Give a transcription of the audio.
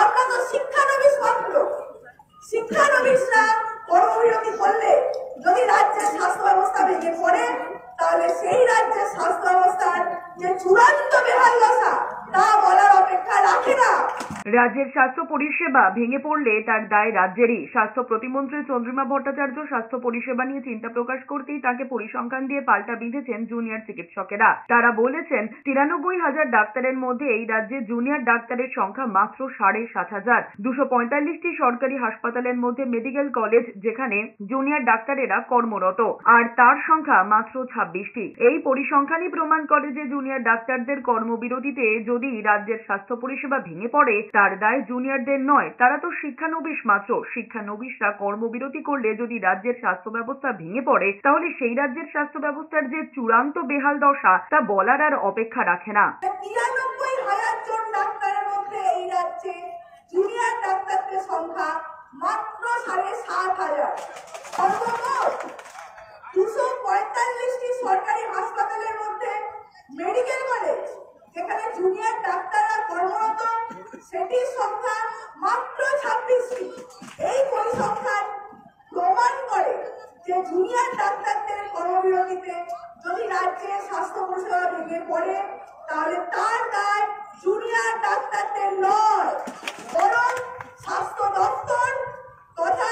আমরা তো শিক্ষানবিশ মাত্র। শিক্ষানবিশরা কর্মবিরতি করলে যদি রাজ্যের স্বাস্থ্য ব্যবস্থা ভেঙে পড়ে, তাহলে সেই রাজ্যের স্বাস্থ্য ব্যবস্থার যে চূড়ান্ত বেহাল দশা তা বলার অপেক্ষা রাখে না। রাজ্যের স্বাস্থ্য পরিষেবা ভেঙে পড়লে তার দায় রাজ্যেরই। স্বাস্থ্য প্রতিমন্ত্রী চন্দ্রিমা ভট্টাচার্য স্বাস্থ্য পরিষেবা নিয়ে চিন্তা প্রকাশ করতেই তাকে পরিসংখ্যান দিয়ে পাল্টা বিঁধেছেন জুনিয়র চিকিৎসকেরা। তারা বলেছেন 93,000 ডাক্তারের মধ্যে এই রাজ্যে জুনিয়র ডাক্তারের সংখ্যা মাত্র 7,500। 245টি সরকারি হাসপাতালের মধ্যে মেডিকেল কলেজ যেখানে জুনিয়র ডাক্তারেরা কর্মরত, আর তার সংখ্যা মাত্র 26টি। এই পরিসংখ্যানই প্রমাণ করে যে জুনিয়র ডাক্তারদের কর্মবিরতিতে যদি রাজ্যের স্বাস্থ্য পরিষেবা ভেঙে পড়ে, তার দায় জুনিয়রদের নয়। তারা তো শিক্ষানবিশ মাত্র। শিক্ষানবিশরা কর্মবিরতি করলে যদি রাজ্যের স্বাস্থ্য ব্যবস্থা ভেঙে পড়ে, তাহলে সেই রাজ্যের স্বাস্থ্য ব্যবস্থার যে চূড়ান্ত বেহাল দশা তা বলার আর অপেক্ষা রাখে না। 93,000 জন ডাক্তারের মধ্যে এই রাজ্যে জুনিয়র ডাক্তারদের সংখ্যা মাত্র 7,500। সর্বমোট 245টি সরকারি হাসপাতালের মধ্যে মেডিকেল কলেজ যেখানে জুনিয়র ডাক্তাররা কর্মরত, সেটির সংখ্যা মাত্র 26টি। এই পরিসংখ্যান প্রমাণ করে যে জুনিয়র ডাক্তারদের কর্মবিরতিতে যদি রাজ্যের স্বাস্থ্য পরিষেবা ভেঙে পড়ে, তাহলে তার দায় জুনিয়র ডাক্তারদের নয়, বরং স্বাস্থ্য দপ্তর তথা